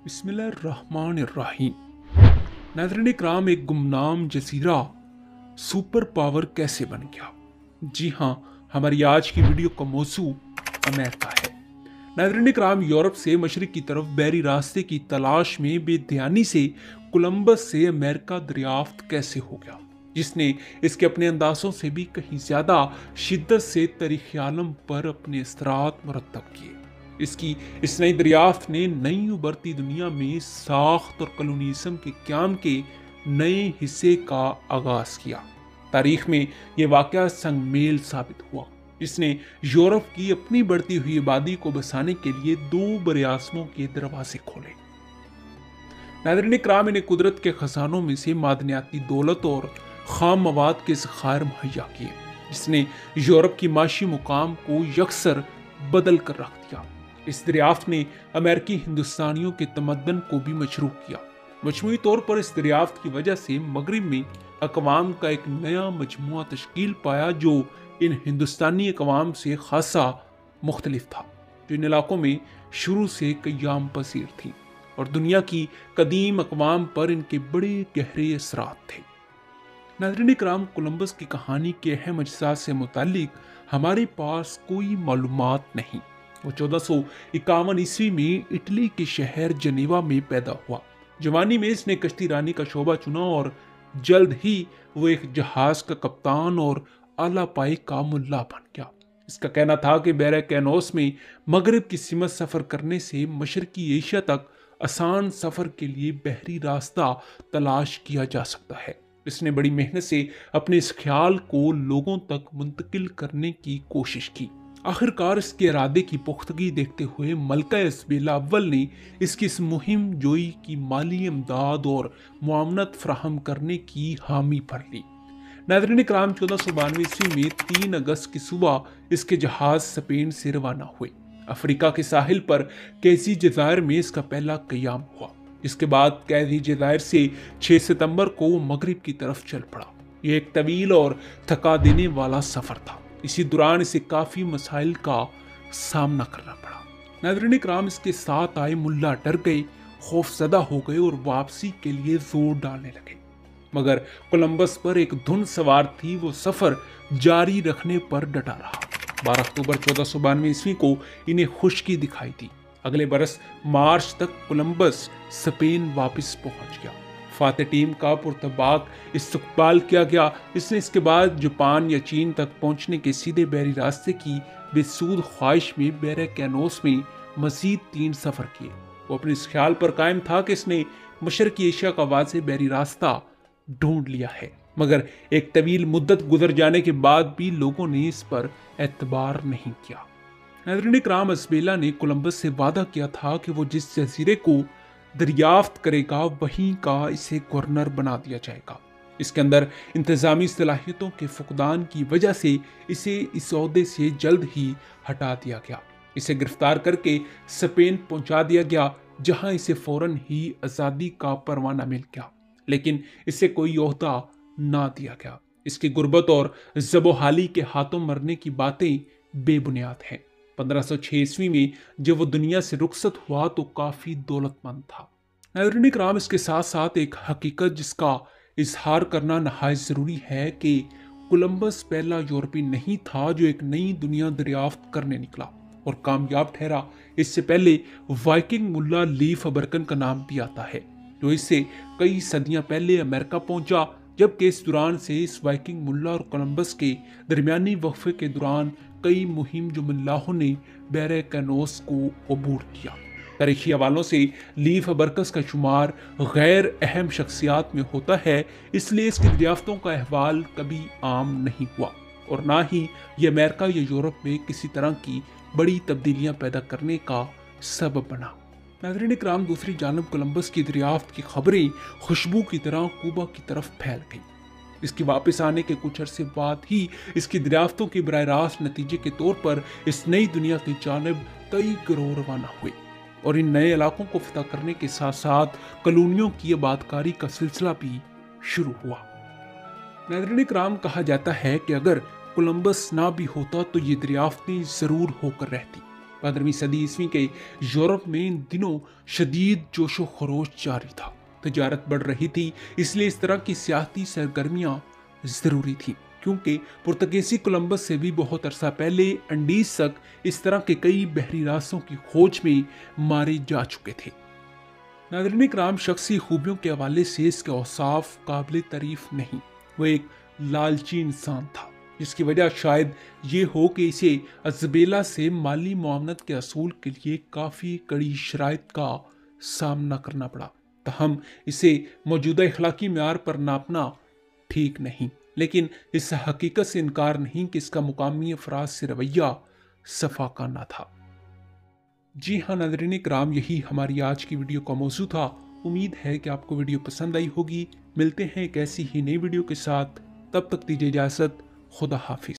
बिस्मिल्लाहिर्रहमानिर्रहीम। नाज़रीन इकराम, एक गुमनाम जजीरा सुपर पावर कैसे बन गया? जी हाँ, हमारी आज की वीडियो का मौजू अमेरिका है। नाज़रीन इकराम, यूरोप से मशरिक की तरफ बहरी रास्ते की तलाश में बेध्यानी से कोलंबस से अमेरिका दरियाफ्त कैसे हो गया, जिसने इसके अपने अंदाजों से भी कहीं ज्यादा शिद्दत से तारीख़ आलम पर अपने असरात मुरतब किए। इसकी इस नई दरियाफ्त ने नई उभरती दुनिया में साख्त और कॉलोनिज़म के क़याम के नए हिस्से का आगाज किया। तारीख में यह वाक़या संगमेल साबित हुआ, जिसने यूरोप की अपनी बढ़ती हुई आबादी को बसाने के लिए दो बरआज़मों के दरवाजे खोले। नाज़रीन इकराम, इन्हें कुदरत के खजानों में से मादनियाती दौलत और खाम मवाद के ज़खायर मुहैया किए, जिसने यूरोप की माशी मुकाम को यकसर बदल कर रख दिया। इस दरियाफ्त ने अमेरिकी हिंदुस्तानियों के तमद्दन को भी मशरूह किया। मजमूई तौर पर इस दरियाफ्त की वजह से मगरिब में अक़वाम का एक नया मजमुआ तश्कील पाया, जो इन हिंदुस्तानी अक़वाम से खासा मुख्तलिफ था, जो इन इलाकों में शुरू से क़याम पसीर थी और दुनिया की कदीम अक़वाम पर इनके बड़े गहरे असरात थे। नाज़रीन इकराम, कोलंबस की कहानी के अहम अज्जा से मुताल्लिक हमारे पास कोई मालूमात नहीं। वो 1451 ईस्वी में इटली के शहर जनेवा में पैदा हुआ। जवानी में इसने कश्ती रानी का शोबा चुना और जल्द ही वो एक जहाज का कप्तान और आला पाई का मुल्ला बन गया। इसका कहना था कि बहरे कैनोस में मगरिब की सिमत सफ़र करने से मशरकी एशिया तक आसान सफ़र के लिए बहरी रास्ता तलाश किया जा सकता है। इसने बड़ी मेहनत से अपने इस ख्याल को लोगों तक मुंतकिल करने की कोशिश की। आखिरकार इसके इरादे की पुख्तगी देखते हुए मलका इसबेला अव्वल ने इसकी इस मुहिम जोई की माली इमदाद और मुआवनत फराहम करने की हामी भर ली। नाज़रीन इकराम, 1492 ईस्वी में 3 अगस्त की सुबह इसके जहाज स्पेन से रवाना हुए। अफ्रीका के साहिल पर कैसी जज़ायर में इसका पहला क़याम हुआ। इसके बाद कैदी जज़ायर से 6 सितंबर को वो मगरिब की तरफ चल पड़ा। यह एक तवील और थका देने वाला सफ़र था। इसी दौरान इसे काफ़ी मसाइल का सामना करना पड़ा। नाज़रीन इकराम, इसके साथ आए मुल्ला डर गए, खौफजदा हो गए और वापसी के लिए जोर डालने लगे। मगर कोलंबस पर एक धुन सवार थी, वो सफ़र जारी रखने पर डटा रहा। 12 अक्टूबर 1492 ईस्वी को इन्हें खुशकी दिखाई दी। अगले बरस मार्च तक कोलंबस स्पेन वापस पहुंच गया। फातेह टीम का पुरतबाक इस्तकबाल किया गया। इसने इसके बाद जापान या चीन तक पहुंचने के सीधे बहरी रास्ते की बेसूद ख्वाहिश में बहरे कैनोस में मजीद 3 सफ़र किए। वो अपने इस ख्याल पर कायम था कि इसने मशरकी एशिया का वाज़ेह बहरी रास्ता ढूंढ लिया है, मगर एक तवील मुद्दत गुजर जाने के बाद भी लोगों ने इस पर एतबार नहीं किया। नाज़रीन इकराम, इसबेला ने कोलंबस से वादा किया था कि वो जिस जजीरे को दरियाफ्त करेगा वहीं का इसे गवर्नर बना दिया जाएगा। इसके अंदर इंतजामी सलाहियतों के फुकदान की वजह से इसे इस ओहदे से जल्द ही हटा दिया गया। इसे गिरफ्तार करके स्पेन पहुंचा दिया गया, जहां इसे फौरन ही आज़ादी का परवाना मिल गया, लेकिन इसे कोई ओहदा ना दिया गया। इसकी गुर्बत और ज़बोहाली के हाथों मरने की बातें बेबुनियाद हैं। 1506 ईस्वी में जब वो दुनिया से रुखसत हुआ तो काफ़ी दौलतमंद था। नाज़रीन इकराम, इसके साथ साथ एक हकीकत जिसका इजहार करना नहायत ज़रूरी है कि कोलंबस पहला यूरोपी नहीं था जो एक नई दुनिया दरियाफ्त करने निकला और कामयाब ठहरा। इससे पहले वाइकिंग मुल्ला लीफ अबरकन का नाम भी आता है, जो इससे कई सदियां पहले अमेरिका पहुंचा, जबकि इस दौरान से इस वाइकिंग मुल्ला और कोलंबस के दरमियानी वक्फे के दौरान कई मुहिम जो मुल्लाहों ने बहरे कैनोस को अबूर किया। तारीखी हवालों से लीफ अबरकस का शुमार गैर अहम शख्सियात में होता है, इसलिए इसकी दरियाफ्तों का अहवाल कभी आम नहीं हुआ और ना ही ये अमेरिका या यूरोप में किसी तरह की बड़ी तब्दीलियां पैदा करने का सबब बना। नाज़रीन इकराम, दूसरी जानब कोलंबस की दरियाफ्त की खबरें खुशबू की तरह कूबा की तरफ फैल गई। इसके वापस आने के कुछ अरसे बाद ही इसकी दरियाफ्तों के बराह रास्त नतीजे के तौर पर इस नई दुनिया की जानिब कई गिरोह रवाना हुए और इन नए इलाकों को फतह करने के साथ साथ कॉलोनियों की आबादकारी का सिलसिला भी शुरू हुआ। नाज़रीन इकराम, कहा जाता है कि अगर कोलंबस ना भी होता तो ये दरियाफ्तें ज़रूर होकर रहती, 15वीं सदी ईस्वी के यूरोप में इन दिनों शदीद जोशो खरोश जारी था। तजारत बढ़ रही थी, इसलिए इस तरह की सियासी सरगर्मियां जरूरी थी, क्योंकि पुर्तगीजी कोलंबस से भी बहुत अरसा पहले अंडीज तक इस तरह के कई बहरी रास्तों की खोज में मारे जा चुके थे। नाज़रीन इकराम, शख्सी खूबियों के हवाले से इसके औसाफ काबिल तारीफ नहीं। वो एक लालची इंसान था, जिसकी वजह शायद ये हो कि इसे अज़बेला से माली मुआवनत के असूल के लिए काफ़ी कड़ी शराइत का सामना करना पड़ा। तहम इसे मौजूदा इखलाकी म्यार पर नापना ठीक नहीं, लेकिन इस हकीकत से इनकार नहीं कि इसका मुकामी अफराद से रवैया सफाकाना था। जी हाँ नाज़रीन इकराम, यही हमारी आज की वीडियो का मौजू था। उम्मीद है कि आपको वीडियो पसंद आई होगी। मिलते हैं एक ऐसी ही नई वीडियो के साथ, तब तक दीजिए इजाज़त। खुदा हाफिज।